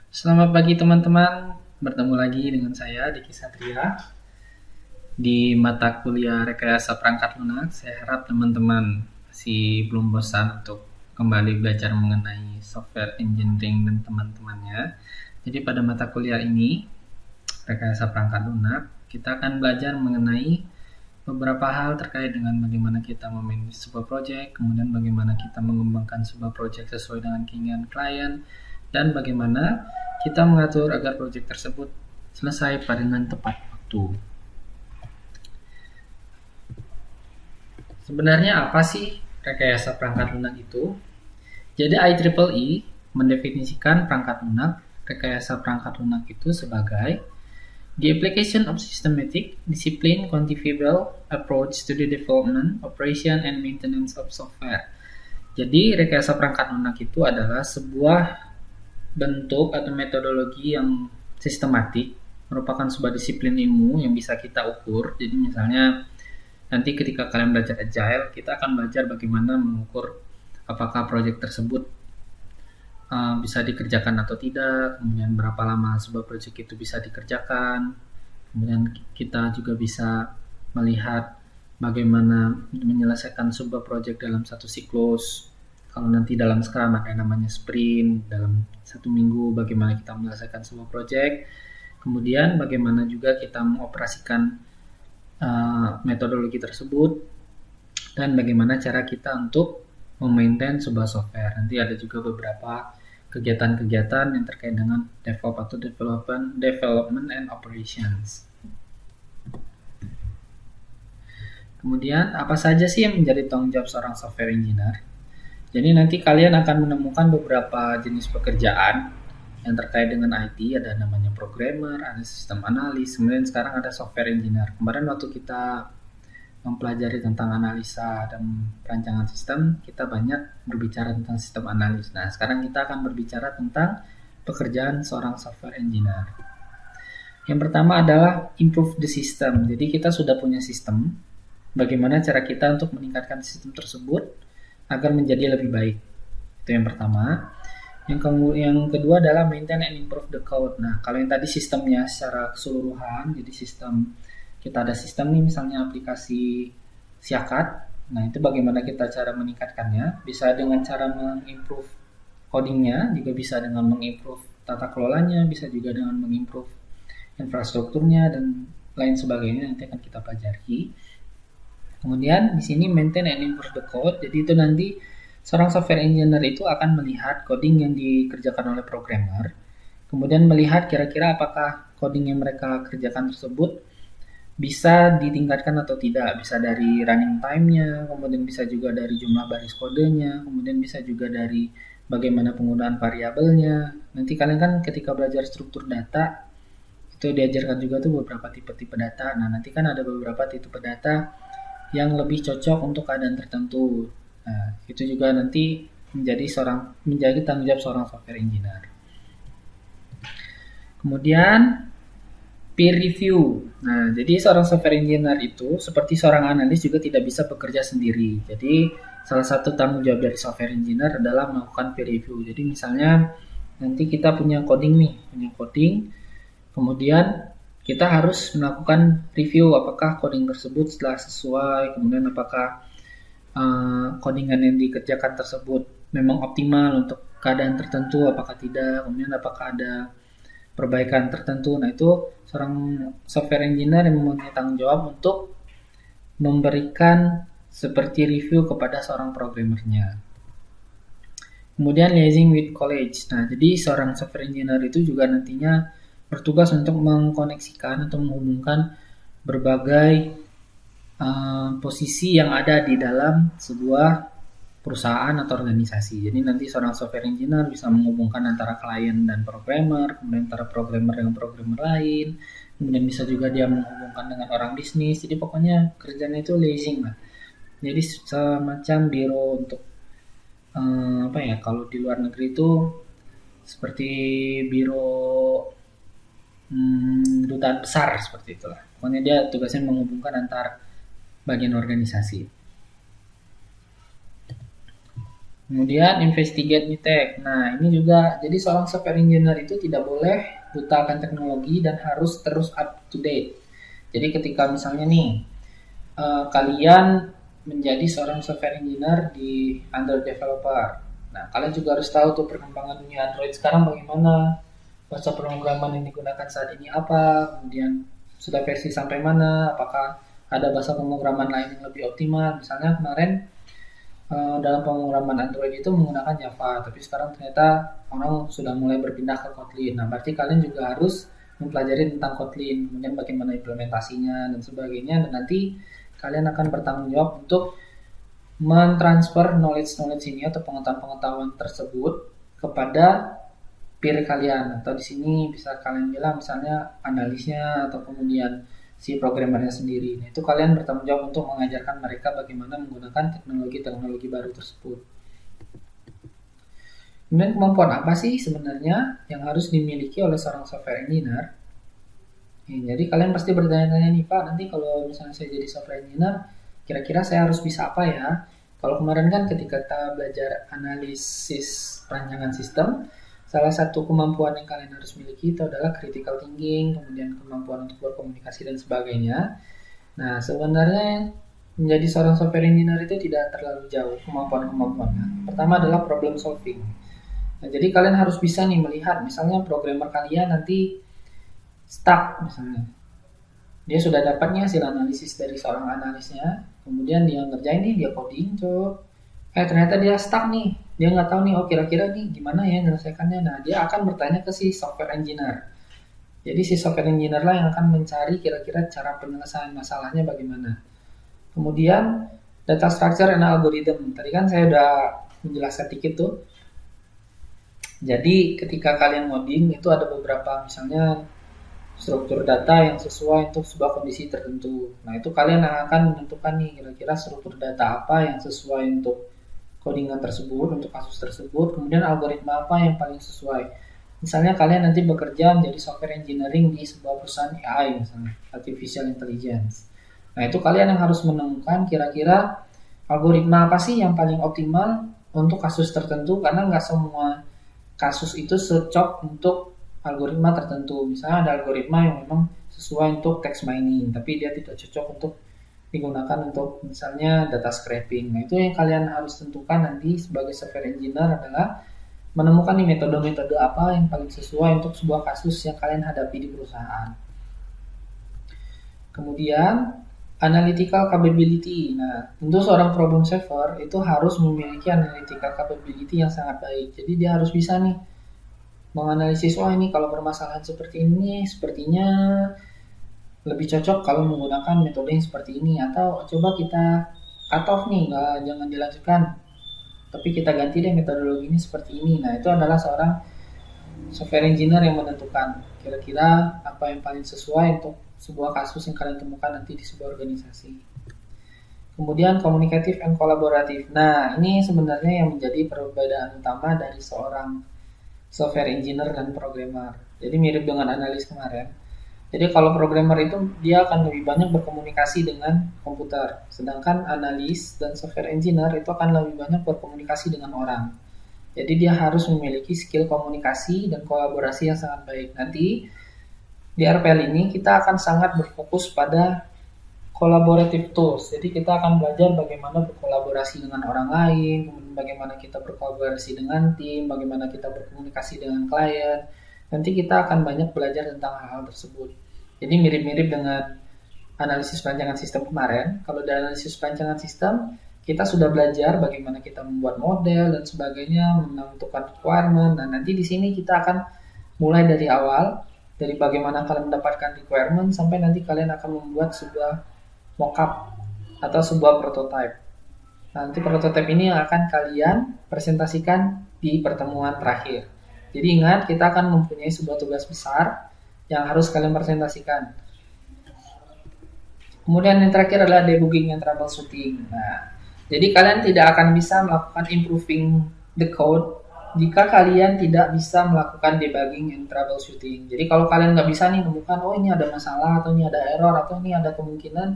Selamat pagi teman-teman, bertemu lagi dengan saya Diki Satria di mata kuliah Rekayasa Perangkat Lunak. Saya harap teman-teman masih belum bosan untuk kembali belajar mengenai software engineering dan teman-temannya. Jadi pada mata kuliah ini, Rekayasa Perangkat Lunak, kita akan belajar mengenai beberapa hal terkait dengan bagaimana kita memanage sebuah project, kemudian bagaimana kita mengembangkan sebuah project sesuai dengan keinginan klien, dan bagaimana kita mengatur agar project tersebut selesai pada dengan tepat waktu. Sebenarnya apa sih rekayasa perangkat lunak itu? Jadi IEEE mendefinisikan perangkat lunak, rekayasa perangkat lunak itu sebagai the application of systematic, disciplined, quantifiable approach to the development, operation, and maintenance of software. Jadi rekayasa perangkat lunak itu adalah sebuah bentuk atau metodologi yang sistematik, merupakan sebuah disiplin ilmu yang bisa kita ukur. Jadi misalnya nanti ketika kalian belajar agile, kita akan belajar bagaimana mengukur apakah proyek tersebut bisa dikerjakan atau tidak, kemudian berapa lama sebuah proyek itu bisa dikerjakan, kemudian kita juga bisa melihat bagaimana menyelesaikan sebuah proyek dalam satu siklus. Kalau nanti dalam Scrum ada namanya sprint, dalam satu minggu bagaimana kita menyelesaikan sebuah proyek, kemudian bagaimana juga kita mengoperasikan metodologi tersebut, dan bagaimana cara kita untuk memaintain sebuah software. Nanti ada juga beberapa kegiatan-kegiatan yang terkait dengan development and operations. Kemudian apa saja sih yang menjadi tanggung jawab seorang software engineer? Jadi nanti kalian akan menemukan beberapa jenis pekerjaan yang terkait dengan IT. Ada namanya programmer, ada sistem analis, kemudian sekarang ada software engineer. Kemarin waktu kita mempelajari tentang analisa dan perancangan sistem, kita banyak berbicara tentang sistem analis. Nah, sekarang kita akan berbicara tentang pekerjaan seorang software engineer. Yang pertama adalah improve the system. Jadi kita sudah punya sistem, bagaimana cara kita untuk meningkatkan sistem tersebut agar menjadi lebih baik. Itu yang pertama. Yang kedua adalah maintain and improve the code. Nah, kalau yang tadi sistemnya secara keseluruhan, jadi sistem kita ada sistem nih, misalnya aplikasi Siakat. Nah, itu bagaimana kita cara meningkatkannya? Bisa dengan cara mengimprove codingnya, juga bisa dengan mengimprove tata kelolanya, bisa juga dengan mengimprove infrastrukturnya dan lain sebagainya. Nanti akan kita pelajari. Kemudian di sini maintain and improve the code. Jadi itu nanti seorang software engineer itu akan melihat coding yang dikerjakan oleh programmer, kemudian melihat kira-kira apakah coding yang mereka kerjakan tersebut bisa ditingkatkan atau tidak. Bisa dari running time-nya, kemudian bisa juga dari jumlah baris kodenya, kemudian bisa juga dari bagaimana penggunaan variabelnya. Nanti kalian kan ketika belajar struktur data, itu diajarkan juga tuh beberapa tipe-tipe data. Nah, nanti kan ada beberapa tipe data yang lebih cocok untuk keadaan tertentu. Nah, itu juga nanti menjadi tanggung jawab seorang software engineer. Kemudian peer review. Nah, jadi seorang software engineer itu seperti seorang analis juga tidak bisa bekerja sendiri. Jadi salah satu tanggung jawab dari software engineer adalah melakukan peer review. Jadi misalnya nanti kita punya coding, kemudian kita harus melakukan review apakah coding tersebut telah sesuai, kemudian apakah codingan yang dikerjakan tersebut memang optimal untuk keadaan tertentu, apakah tidak, kemudian apakah ada perbaikan tertentu. Nah, itu seorang software engineer yang mempunyai tanggung jawab untuk memberikan seperti review kepada seorang programmernya. Kemudian liaising with college. Nah, jadi seorang software engineer itu juga nantinya bertugas untuk mengkoneksikan atau menghubungkan berbagai posisi yang ada di dalam sebuah perusahaan atau organisasi. Jadi nanti seorang software engineer bisa menghubungkan antara klien dan programmer, kemudian antara programmer dengan programmer lain, kemudian bisa juga dia menghubungkan dengan orang bisnis. Jadi pokoknya kerjanya itu liaising lah. Jadi semacam biro untuk kalau di luar negeri itu seperti biro dutaan besar seperti itulah. Pokoknya dia tugasnya menghubungkan antar bagian organisasi. Kemudian investigate new tech. Nah, ini juga jadi seorang software engineer itu tidak boleh buta akan teknologi dan harus terus up to date. Jadi ketika misalnya nih kalian menjadi seorang software engineer di Android developer. Nah, kalian juga harus tahu tuh perkembangan dunia Android sekarang bagaimana, bahasa pemrograman yang digunakan saat ini apa, kemudian sudah versi sampai mana, apakah ada bahasa pemrograman lain yang lebih optimal. Misalnya kemarin dalam pemrograman Android itu menggunakan Java, tapi sekarang ternyata orang sudah mulai berpindah ke Kotlin. Nah, berarti kalian juga harus mempelajari tentang Kotlin, kemudian bagaimana implementasinya dan sebagainya, dan nanti kalian akan bertanggung jawab untuk mentransfer knowledge ini atau pengetahuan tersebut kepada peer kalian, atau di sini bisa kalian bilang misalnya analisnya atau kemudian si programmernya sendiri. Nah, itu kalian bertanggung jawab untuk mengajarkan mereka bagaimana menggunakan teknologi-teknologi baru tersebut. Kemudian kemampuan apa sih sebenarnya yang harus dimiliki oleh seorang software engineer? Jadi kalian pasti bertanya-tanya nih, Pak, nanti kalau misalnya saya jadi software engineer, kira-kira saya harus bisa apa ya? Kalau kemarin kan ketika kita belajar analisis perancangan sistem, salah satu kemampuan yang kalian harus miliki itu adalah critical thinking, kemudian kemampuan untuk berkomunikasi dan sebagainya. Nah, sebenarnya menjadi seorang software engineer itu tidak terlalu jauh kemampuan-kemampuannya. Pertama adalah problem solving. Nah, jadi kalian harus bisa nih melihat, misalnya programmer kalian nanti stuck misalnya. Dia sudah dapatnya hasil analisis dari seorang analisnya, kemudian dia ngerjain nih, dia coding, ternyata dia stuck nih, dia nggak tahu nih, oh kira-kira nih gimana ya menyelesaikannya. Nah, dia akan bertanya ke si software engineer. Jadi si software engineer lah yang akan mencari kira-kira cara penyelesaian masalahnya bagaimana. Kemudian data structure and algorithm. Tadi kan saya udah menjelaskan dikit tuh. Jadi ketika kalian ngoding itu ada beberapa misalnya struktur data yang sesuai untuk sebuah kondisi tertentu. Nah, itu kalian akan menentukan nih kira-kira struktur data apa yang sesuai untuk codingan tersebut, untuk kasus tersebut, kemudian algoritma apa yang paling sesuai. Misalnya kalian nanti bekerja menjadi software engineering di sebuah perusahaan AI misalnya, artificial intelligence. Nah, itu kalian yang harus menemukan kira-kira algoritma apa sih yang paling optimal untuk kasus tertentu, karena nggak semua kasus itu cocok untuk algoritma tertentu. Misalnya ada algoritma yang memang sesuai untuk text mining, tapi dia tidak cocok untuk digunakan untuk misalnya data scraping. Nah, itu yang kalian harus tentukan nanti sebagai software engineer adalah menemukan nih metode-metode apa yang paling sesuai untuk sebuah kasus yang kalian hadapi di perusahaan. Kemudian analytical capability. Nah, tentu seorang problem solver itu harus memiliki analytical capability yang sangat baik. Jadi dia harus bisa nih menganalisis, oh ini kalau permasalahan seperti ini sepertinya lebih cocok kalau menggunakan metode yang seperti ini, atau coba kita cut off nih, jangan dilanjutkan, tapi kita ganti deh metodologi ini seperti ini. Nah, itu adalah seorang software engineer yang menentukan kira-kira apa yang paling sesuai untuk sebuah kasus yang kalian temukan nanti di sebuah organisasi. Kemudian komunikatif and kolaboratif. Nah, ini sebenarnya yang menjadi perbedaan utama dari seorang software engineer dan programmer. Jadi mirip dengan analis kemarin. Jadi kalau programmer itu dia akan lebih banyak berkomunikasi dengan komputer, sedangkan analis dan software engineer itu akan lebih banyak berkomunikasi dengan orang. Jadi dia harus memiliki skill komunikasi dan kolaborasi yang sangat baik. Nanti di RPL ini kita akan sangat berfokus pada collaborative tools. Jadi kita akan belajar bagaimana berkolaborasi dengan orang lain, kemudian bagaimana kita berkolaborasi dengan tim, bagaimana kita berkomunikasi dengan klien. Nanti kita akan banyak belajar tentang hal-hal tersebut. Jadi mirip-mirip dengan analisis perancangan sistem kemarin. Kalau di analisis perancangan sistem, kita sudah belajar bagaimana kita membuat model dan sebagainya, menentukan requirement. Nah, nanti di sini kita akan mulai dari awal, dari bagaimana kalian mendapatkan requirement sampai nanti kalian akan membuat sebuah mockup atau sebuah prototype. Nanti prototype ini yang akan kalian presentasikan di pertemuan terakhir. Jadi ingat, kita akan mempunyai sebuah tugas besar yang harus kalian presentasikan. Kemudian yang terakhir adalah debugging and troubleshooting. Nah, jadi kalian tidak akan bisa melakukan improving the code jika kalian tidak bisa melakukan debugging and troubleshooting. Jadi kalau kalian nggak bisa nih menemukan, oh ini ada masalah, atau ini ada error, atau ini ada kemungkinan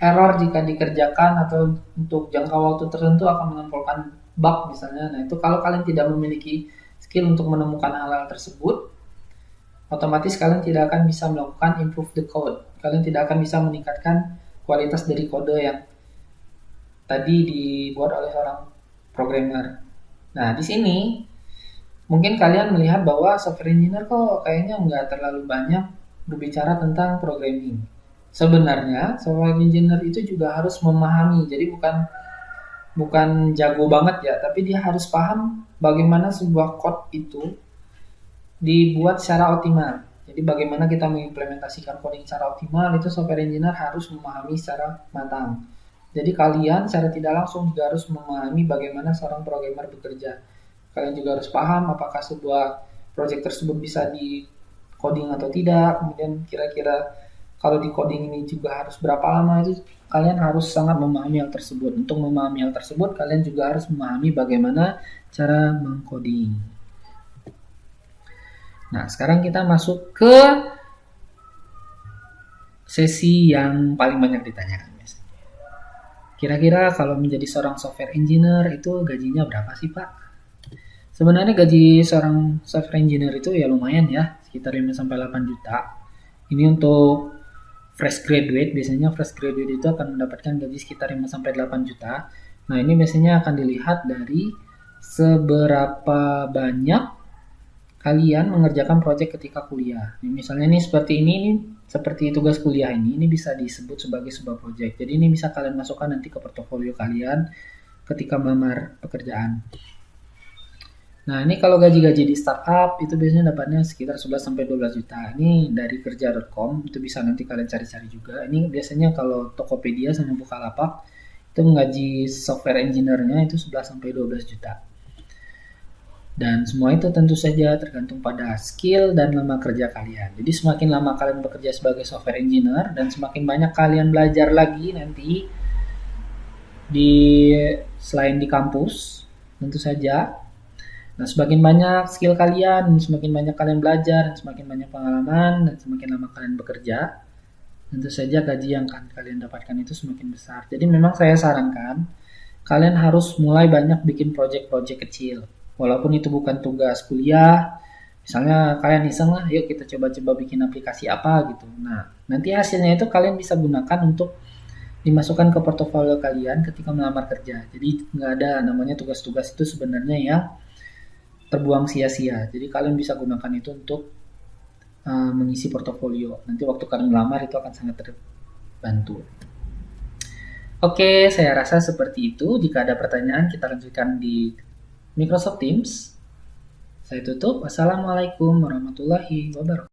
error jika dikerjakan atau untuk jangka waktu tertentu akan menimbulkan bug misalnya. Nah, itu kalau kalian tidak memiliki skill untuk menemukan hal-hal tersebut, otomatis kalian tidak akan bisa melakukan improve the code. Kalian tidak akan bisa meningkatkan kualitas dari kode yang tadi dibuat oleh seorang programmer. Nah, di sini mungkin kalian melihat bahwa software engineer kok kayaknya nggak terlalu banyak berbicara tentang programming. Sebenarnya software engineer itu juga harus memahami, jadi bukan jago banget ya, tapi dia harus paham bagaimana sebuah code itu dibuat secara optimal. Jadi bagaimana kita mengimplementasikan coding secara optimal itu software engineer harus memahami secara matang. Jadi kalian secara tidak langsung juga harus memahami bagaimana seorang programmer bekerja. Kalian juga harus paham apakah sebuah project tersebut bisa di coding atau tidak. Kemudian kira-kira kalau di coding ini juga harus berapa lama, itu kalian harus sangat memahami hal tersebut. Untuk memahami hal tersebut, kalian juga harus memahami bagaimana cara mengcoding. Nah, sekarang kita masuk ke sesi yang paling banyak ditanyakan. Kira-kira kalau menjadi seorang software engineer itu gajinya berapa sih, Pak? Sebenarnya gaji seorang software engineer itu ya lumayan ya, sekitar 5-8 juta. Ini untuk fresh graduate, biasanya fresh graduate itu akan mendapatkan gaji sekitar 5-8 juta. Nah, ini biasanya akan dilihat dari seberapa banyak kalian mengerjakan proyek ketika kuliah. Misalnya nih seperti ini seperti tugas kuliah ini bisa disebut sebagai sebuah proyek. Jadi ini bisa kalian masukkan nanti ke portofolio kalian ketika melamar pekerjaan. Nah, ini kalau gaji-gaji di startup itu biasanya dapatnya sekitar 11-12 juta. Ini dari kerja.com, itu bisa nanti kalian cari-cari juga. Ini biasanya kalau Tokopedia sama Bukalapak itu menggaji software engineer-nya itu 11-12 juta. Dan semua itu tentu saja tergantung pada skill dan lama kerja kalian. Jadi semakin lama kalian bekerja sebagai software engineer dan semakin banyak kalian belajar lagi nanti selain di kampus, tentu saja. Nah, semakin banyak skill kalian, semakin banyak kalian belajar, semakin banyak pengalaman, dan semakin lama kalian bekerja, tentu saja gaji yang akan kalian dapatkan itu semakin besar. Jadi memang saya sarankan, kalian harus mulai banyak bikin project-project kecil. Walaupun itu bukan tugas kuliah, misalnya kalian iseng lah, yuk kita coba-coba bikin aplikasi apa gitu. Nah, nanti hasilnya itu kalian bisa gunakan untuk dimasukkan ke portofolio kalian ketika melamar kerja. Jadi nggak ada namanya tugas-tugas itu sebenarnya yang terbuang sia-sia. Jadi kalian bisa gunakan itu untuk mengisi portofolio. Nanti waktu kalian melamar itu akan sangat terbantu. Oke, saya rasa seperti itu. Jika ada pertanyaan, kita lanjutkan di Microsoft Teams. Saya tutup. Wassalamualaikum warahmatullahi wabarakatuh.